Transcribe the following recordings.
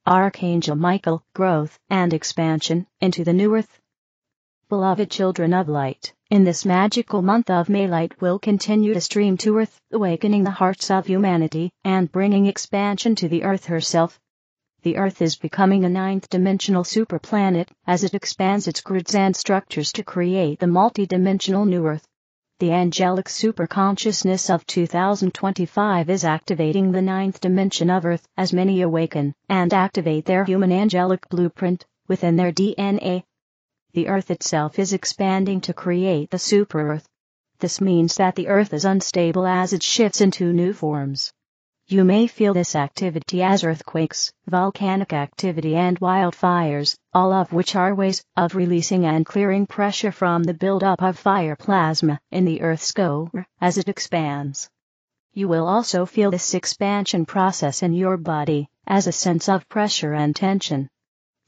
Archangel Michael, growth and expansion into the new earth. Beloved children of light, in this magical month of May, light will continue to stream to earth, awakening the hearts of humanity and bringing expansion to the earth herself. The earth is becoming a ninth-dimensional superplanet as it expands its grids and structures to create the multi-dimensional new earth. The angelic superconsciousness of 2025 is activating the ninth dimension of Earth as many awaken and activate their human angelic blueprint within their DNA. The Earth itself is expanding to create the super-Earth. This means that the Earth is unstable as it shifts into new forms. You may feel this activity as earthquakes, volcanic activity and wildfires, all of which are ways of releasing and clearing pressure from the buildup of fire plasma in the Earth's core as it expands. You will also feel this expansion process in your body as a sense of pressure and tension.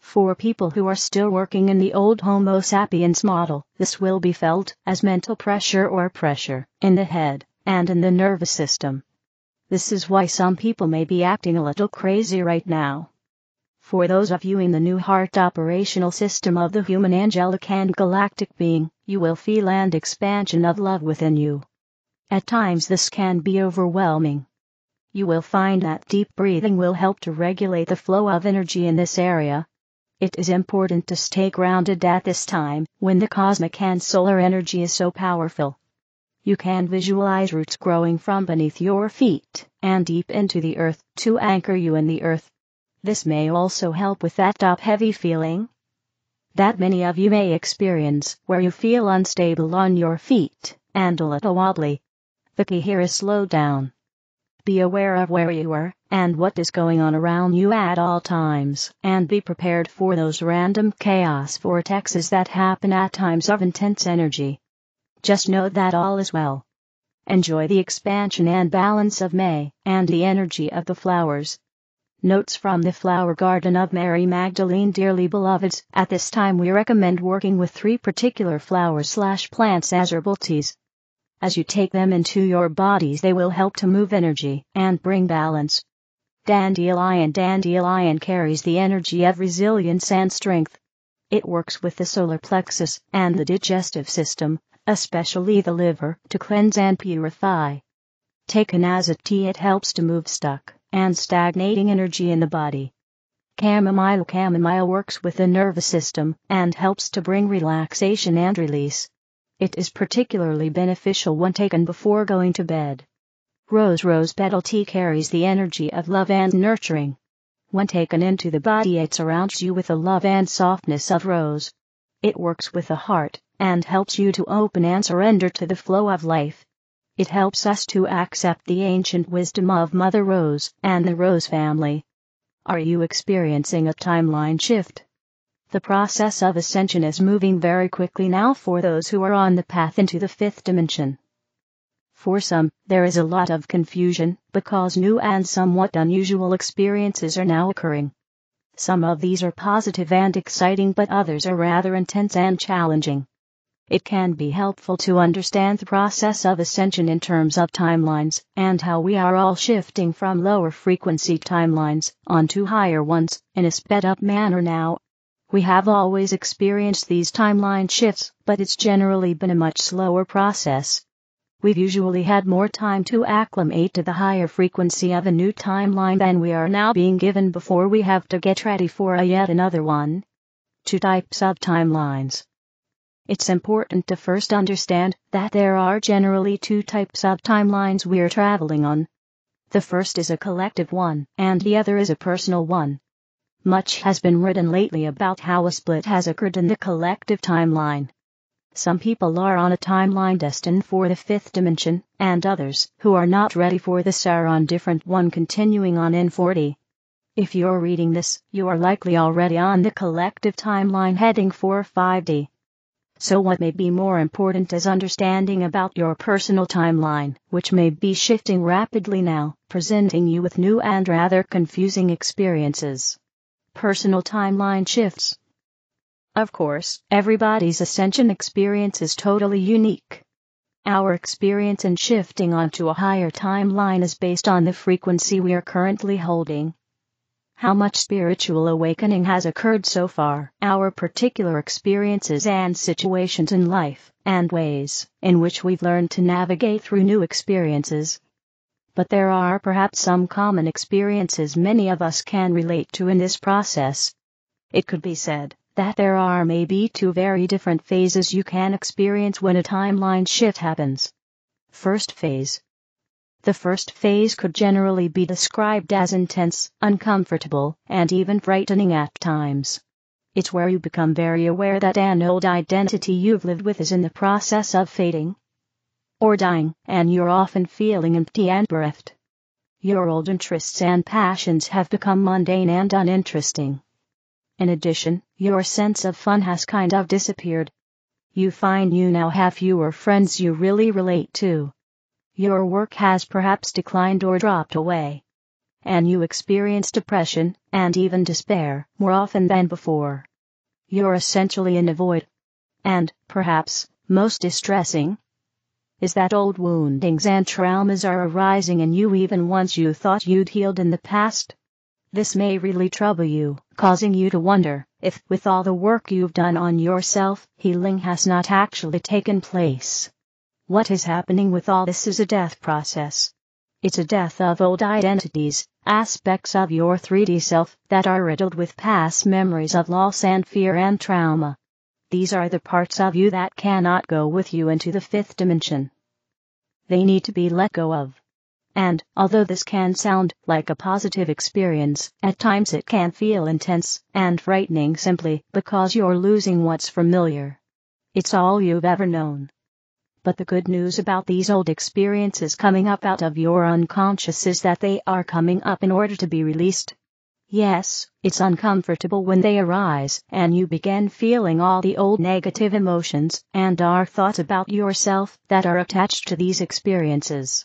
For people who are still working in the old Homo sapiens model, this will be felt as mental pressure or pressure in the head and in the nervous system. This is why some people may be acting a little crazy right now. For those of you in the new heart operational system of the human angelic and galactic being, you will feel an expansion of love within you. At times this can be overwhelming. You will find that deep breathing will help to regulate the flow of energy in this area. It is important to stay grounded at this time when the cosmic and solar energy is so powerful. You can visualize roots growing from beneath your feet and deep into the earth to anchor you in the earth. This may also help with that top-heavy feeling that many of you may experience, where you feel unstable on your feet and a little wobbly. The key here is slow down. Be aware of where you are and what is going on around you at all times, and be prepared for those random chaos vortexes that happen at times of intense energy. Just know that all is well. Enjoy the expansion and balance of May, and the energy of the flowers. Notes from the Flower Garden of Mary Magdalene. Dearly beloveds, at this time we recommend working with 3 particular flowers/plants as herbal teas. As you take them into your bodies, they will help to move energy and bring balance. Dandelion. Dandelion carries the energy of resilience and strength. It works with the solar plexus and the digestive system, especially the liver, to cleanse and purify. Taken as a tea, it helps to move stuck and stagnating energy in the body. Chamomile. Chamomile works with the nervous system and helps to bring relaxation and release. It is particularly beneficial when taken before going to bed. Rose. Rose petal tea carries the energy of love and nurturing. When taken into the body, it surrounds you with the love and softness of rose. It works with the heart and helps you to open and surrender to the flow of life. It helps us to accept the ancient wisdom of Mother Rose and the Rose family. Are you experiencing a timeline shift? The process of ascension is moving very quickly now for those who are on the path into the 5th dimension. For some, there is a lot of confusion because new and somewhat unusual experiences are now occurring. Some of these are positive and exciting, but others are rather intense and challenging. It can be helpful to understand the process of ascension in terms of timelines, and how we are all shifting from lower frequency timelines onto higher ones in a sped-up manner now. We have always experienced these timeline shifts, but it's generally been a much slower process. We've usually had more time to acclimate to the higher frequency of a new timeline than we are now being given before we have to get ready for yet another one. 2 types of timelines. It's important to first understand that there are generally 2 types of timelines we're traveling on. The first is a collective one, and the other is a personal one. Much has been written lately about how a split has occurred in the collective timeline. Some people are on a timeline destined for the 5th dimension, and others, who are not ready for this, are on different one continuing on in 40. If you're reading this, you are likely already on the collective timeline heading for 5D. So what may be more important is understanding about your personal timeline, which may be shifting rapidly now, presenting you with new and rather confusing experiences. Personal timeline shifts. Of course, everybody's ascension experience is totally unique. Our experience in shifting onto a higher timeline is based on the frequency we are currently holding. how much spiritual awakening has occurred so far, our particular experiences and situations in life, and ways in which we've learned to navigate through new experiences. But there are perhaps some common experiences many of us can relate to in this process. It could be said that there are maybe two very different phases you can experience when a timeline shift happens. First phase. The first phase could generally be described as intense, uncomfortable, and even frightening at times. It's where you become very aware that an old identity you've lived with is in the process of fading or dying, and you're often feeling empty and bereft. Your old interests and passions have become mundane and uninteresting. In addition, your sense of fun has kind of disappeared. You find you now have fewer friends you really relate to. Your work has perhaps declined or dropped away. And you experience depression, and even despair, more often than before. You're essentially in a void. And, perhaps, most distressing, is that old woundings and traumas are arising in you even once you thought you'd healed in the past. This may really trouble you, causing you to wonder if, with all the work you've done on yourself, healing has not actually taken place. What is happening with all this is a death process. It's a death of old identities, aspects of your 3D self that are riddled with past memories of loss and fear and trauma. These are the parts of you that cannot go with you into the fifth dimension. They need to be let go of. And, although this can sound like a positive experience, at times it can feel intense and frightening simply because you're losing what's familiar. It's all you've ever known. But the good news about these old experiences coming up out of your unconscious is that they are coming up in order to be released. Yes, it's uncomfortable when they arise, and you begin feeling all the old negative emotions and dark thoughts about yourself that are attached to these experiences.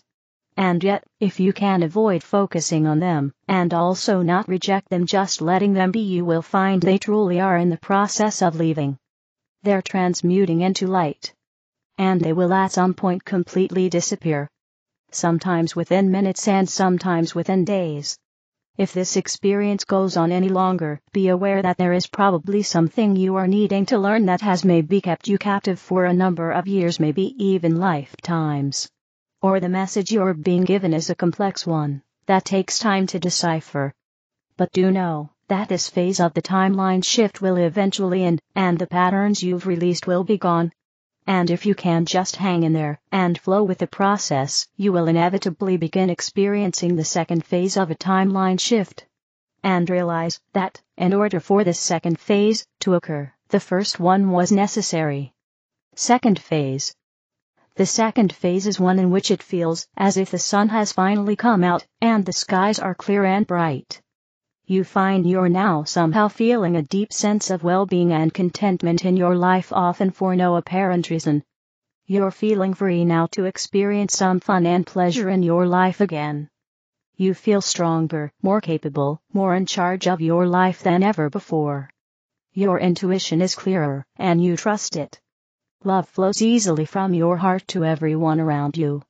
And yet, if you can avoid focusing on them, and also not reject them, just letting them be, you will find they truly are in the process of leaving. They're transmuting into light. And they will at some point completely disappear. Sometimes within minutes and sometimes within days. If this experience goes on any longer, be aware that there is probably something you are needing to learn that has maybe kept you captive for a number of years, maybe even lifetimes. Or the message you're being given is a complex one that takes time to decipher. But do know that this phase of the timeline shift will eventually end, and the patterns you've released will be gone. And if you can just hang in there and flow with the process, you will inevitably begin experiencing the second phase of a timeline shift. And realize that, in order for this second phase to occur, the first one was necessary. Second phase. The second phase is one in which it feels as if the sun has finally come out and the skies are clear and bright. You find you're now somehow feeling a deep sense of well-being and contentment in your life, often for no apparent reason. You're feeling free now to experience some fun and pleasure in your life again. You feel stronger, more capable, more in charge of your life than ever before. Your intuition is clearer, and you trust it. Love flows easily from your heart to everyone around you.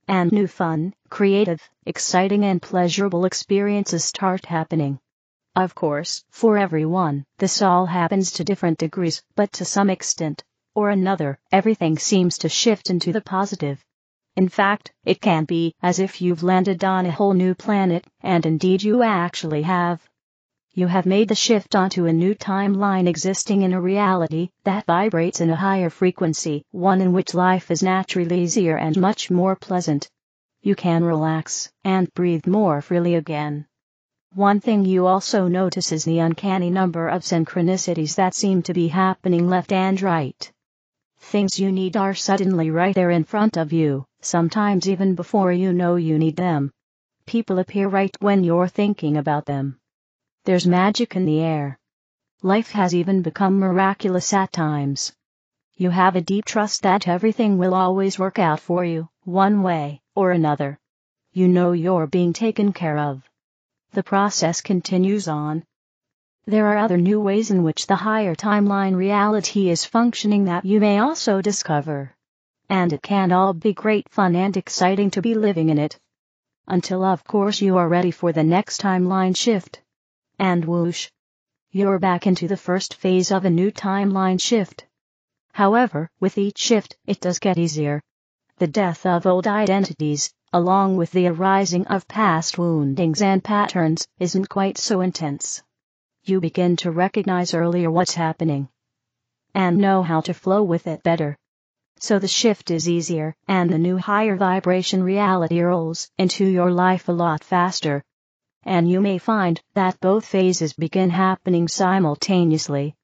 And new fun, creative, exciting and pleasurable experiences start happening. Of course, for everyone, this all happens to different degrees, but to some extent or another, everything seems to shift into the positive. In fact, it can be as if you've landed on a whole new planet, and indeed you actually have. You have made the shift onto a new timeline, existing in a reality that vibrates in a higher frequency, one in which life is naturally easier and much more pleasant. You can relax and breathe more freely again. One thing you also notice is the uncanny number of synchronicities that seem to be happening left and right. Things you need are suddenly right there in front of you, sometimes even before you know you need them. People appear right when you're thinking about them. There's magic in the air. Life has even become miraculous at times. You have a deep trust that everything will always work out for you, one way or another. You know you're being taken care of. The process continues on. There are other new ways in which the higher timeline reality is functioning that you may also discover. And it can all be great fun and exciting to be living in it. Until, of course, you are ready for the next timeline shift. and whoosh, you're back into the first phase of a new timeline shift. However, with each shift, it does get easier. The death of old identities, along with the arising of past woundings and patterns, isn't quite so intense. You begin to recognize earlier what's happening and know how to flow with it better. So the shift is easier, and the new higher vibration reality rolls into your life a lot faster. And you may find that both phases begin happening simultaneously.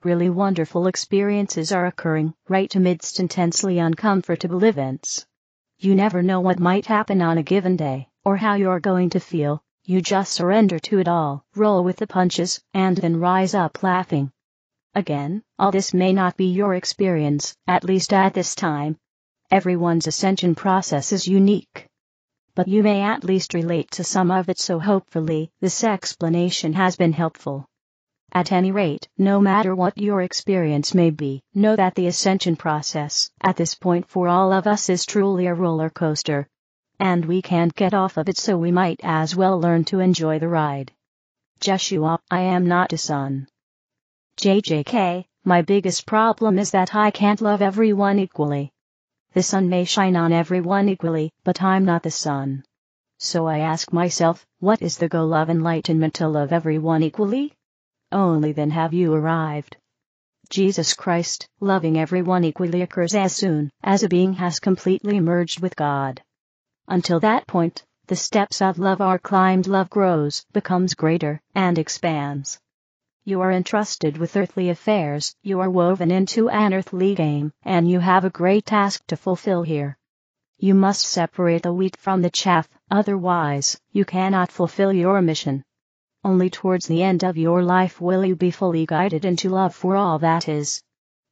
Really wonderful experiences are occurring right amidst intensely uncomfortable events. You never know what might happen on a given day, or how you're going to feel. You just surrender to it all, roll with the punches, and then rise up laughing. Again, all this may not be your experience, at least at this time. Everyone's ascension process is unique. But you may at least relate to some of it, so hopefully this explanation has been helpful. At any rate, no matter what your experience may be, know that the ascension process, at this point for all of us, is truly a roller coaster. And we can't get off of it, so we might as well learn to enjoy the ride. Jeshua, I am not a son. JJK, my biggest problem is that I can't love everyone equally. The sun may shine on everyone equally, but I'm not the sun. So I ask myself, what is the goal of enlightenment? To love everyone equally? Only then have you arrived. Jesus Christ, loving everyone equally, occurs as soon as a being has completely merged with God. Until that point, the steps of love are climbed. Love grows, becomes greater, and expands. You are entrusted with earthly affairs, you are woven into an earthly game, and you have a great task to fulfill here. You must separate the wheat from the chaff, otherwise, you cannot fulfill your mission. Only towards the end of your life will you be fully guided into love for all that is.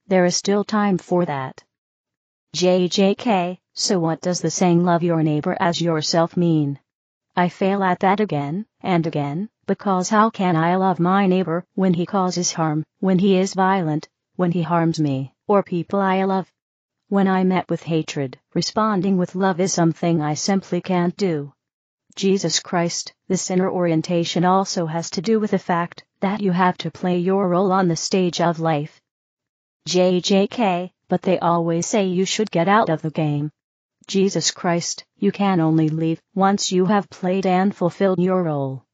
There is still time for that. JJK, so what does the saying love your neighbor as yourself mean? I fail at that again and again, because how can I love my neighbor when he causes harm, when he is violent, when he harms me, or people I love? When I'm met with hatred, responding with love is something I simply can't do. Jesus Christ, this inner orientation also has to do with the fact that you have to play your role on the stage of life. JJK, but they always say you should get out of the game. Jesus Christ, you can only leave once you have played and fulfilled your role.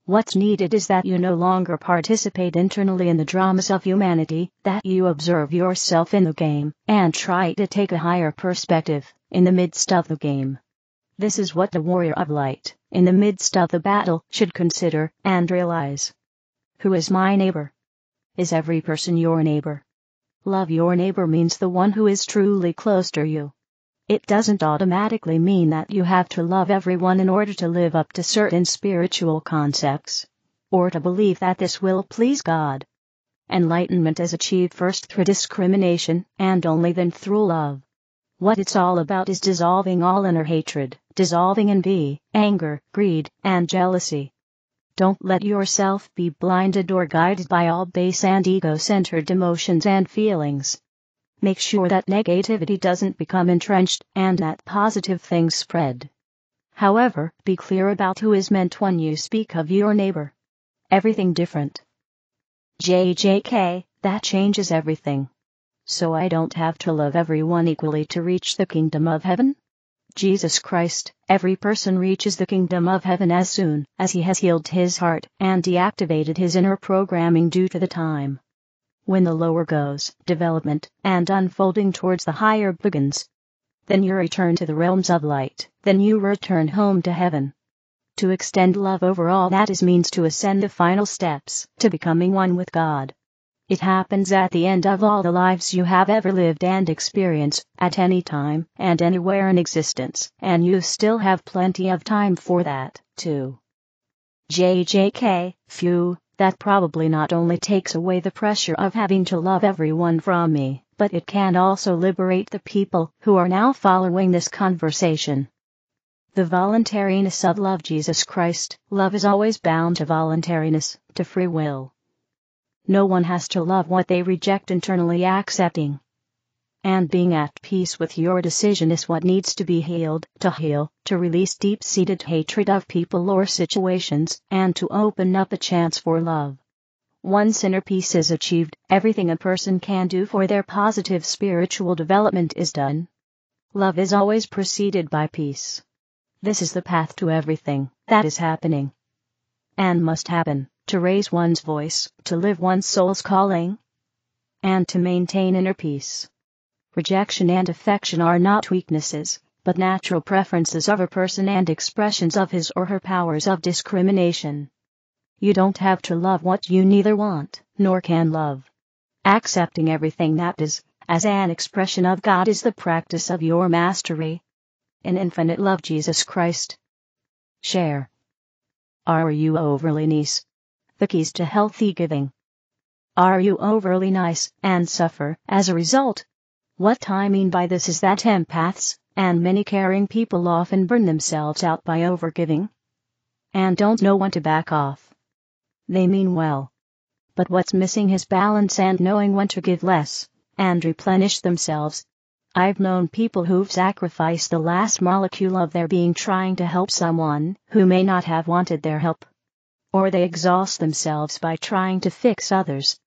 What's needed is that you no longer participate internally in the dramas of humanity, that you observe yourself in the game, and try to take a higher perspective in the midst of the game. This is what the warrior of light, in the midst of the battle, should consider and realize. Who is my neighbor? Is every person your neighbor? Love your neighbor means the one who is truly close to you. It doesn't automatically mean that you have to love everyone in order to live up to certain spiritual concepts, or to believe that this will please God. Enlightenment is achieved first through discrimination, and only then through love. What it's all about is dissolving all inner hatred, dissolving envy, anger, greed, and jealousy. Don't let yourself be blinded or guided by all base and ego-centered emotions and feelings. Make sure that negativity doesn't become entrenched and that positive things spread. However, be clear about who is meant when you speak of your neighbor. Everything different. JJK, that changes everything. So I don't have to love everyone equally to reach the kingdom of heaven? Jesus Christ, every person reaches the kingdom of heaven as soon as he has healed his heart and deactivated his inner programming due to the time. When the lower goes, development and unfolding towards the higher begins. Then you return to the realms of light, then you return home to heaven. To extend love over all that is means to ascend the final steps to becoming one with God. It happens at the end of all the lives you have ever lived and experienced, at any time and anywhere in existence, and you still have plenty of time for that, too. JJK, phew, that probably not only takes away the pressure of having to love everyone from me, but it can also liberate the people who are now following this conversation. The voluntariness of love. Jesus Christ, love is always bound to voluntariness, to free will. No one has to love what they reject internally accepting. And being at peace with your decision is what needs to be healed, to release deep-seated hatred of people or situations, and to open up a chance for love. Once inner peace is achieved, everything a person can do for their positive spiritual development is done. Love is always preceded by peace. This is the path to everything that is happening and must happen, to raise one's voice, to live one's soul's calling, and to maintain inner peace. Rejection and affection are not weaknesses, but natural preferences of a person and expressions of his or her powers of discrimination. You don't have to love what you neither want, nor can love. Accepting everything that is, as an expression of God, is the practice of your mastery. In infinite love, Jesus Christ. Share. Are you overly nice? The keys to healthy giving. Are you overly nice and suffer as a result? What I mean by this is that empaths, and many caring people, often burn themselves out by overgiving, and don't know when to back off. They mean well, but what's missing is balance and knowing when to give less, and replenish themselves. I've known people who've sacrificed the last molecule of their being trying to help someone who may not have wanted their help. Or they exhaust themselves by trying to fix others.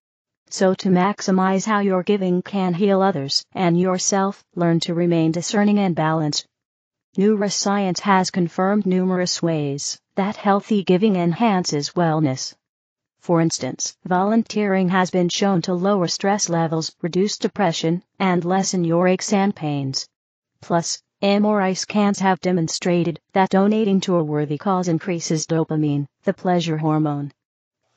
So to maximize how your giving can heal others and yourself, learn to remain discerning and balanced. Neuroscience has confirmed numerous ways that healthy giving enhances wellness. For instance, volunteering has been shown to lower stress levels, reduce depression, and lessen your aches and pains. Plus, MRI scans have demonstrated that donating to a worthy cause increases dopamine, the pleasure hormone.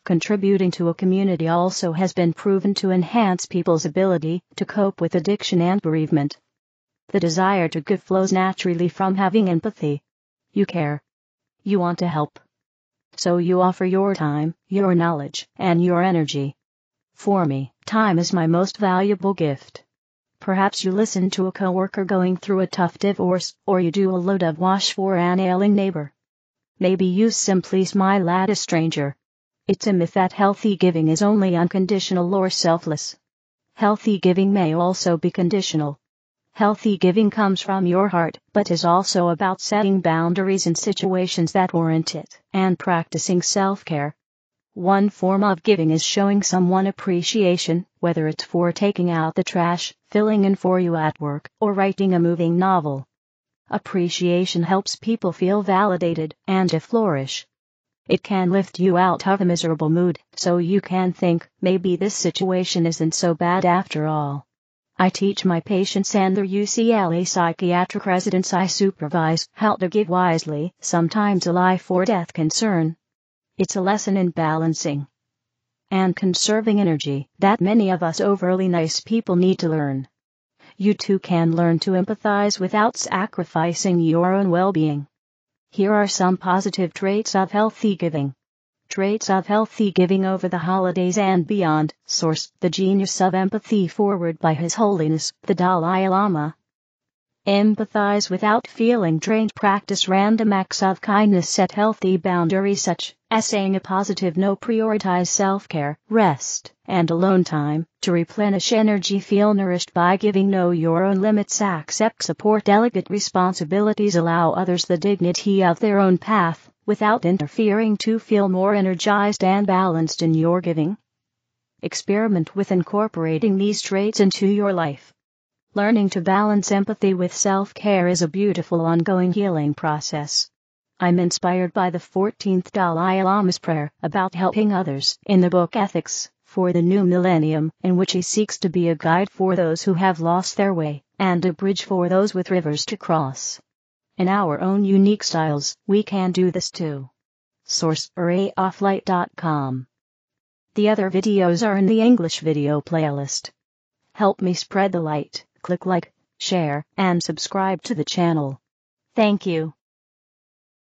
Contributing to a community also has been proven to enhance people's ability to cope with addiction and bereavement. The desire to give flows naturally from having empathy. You care. You want to help. So you offer your time, your knowledge, and your energy. For me, time is my most valuable gift. Perhaps you listen to a coworker going through a tough divorce, or you do a load of wash for an ailing neighbor. Maybe you simply smile at a stranger. It's a myth that healthy giving is only unconditional or selfless. Healthy giving may also be conditional. Healthy giving comes from your heart, but is also about setting boundaries in situations that warrant it, and practicing self-care. One form of giving is showing someone appreciation, whether it's for taking out the trash, filling in for you at work, or writing a moving novel. Appreciation helps people feel validated and to flourish. It can lift you out of a miserable mood, so you can think, maybe this situation isn't so bad after all. I teach my patients and their UCLA psychiatric residents I supervise how to give wisely, sometimes a life or death concern. It's a lesson in balancing and conserving energy that many of us overly nice people need to learn. You too can learn to empathize without sacrificing your own well-being. Here are some positive traits of healthy giving. Traits of healthy giving over the holidays and beyond. Source: The Genius of Empathy, forward by His Holiness, the Dalai Lama. Empathize without feeling drained. Practice random acts of kindness. Set healthy boundaries such as saying a positive no. Prioritize self-care, rest, and alone time to replenish energy. Feel nourished by giving. Know your own limits. Accept support. Delegate responsibilities. Allow others the dignity of their own path without interfering to feel more energized and balanced in your giving. Experiment with incorporating these traits into your life. Learning to balance empathy with self-care is a beautiful ongoing healing process. I'm inspired by the 14th Dalai Lama's prayer about helping others in the book Ethics for the New Millennium, in which he seeks to be a guide for those who have lost their way, and a bridge for those with rivers to cross. In our own unique styles, we can do this too. Source: rayofflight.com. The other videos are in the English video playlist. Help me spread the light. Click like, share, and subscribe to the channel. Thank you.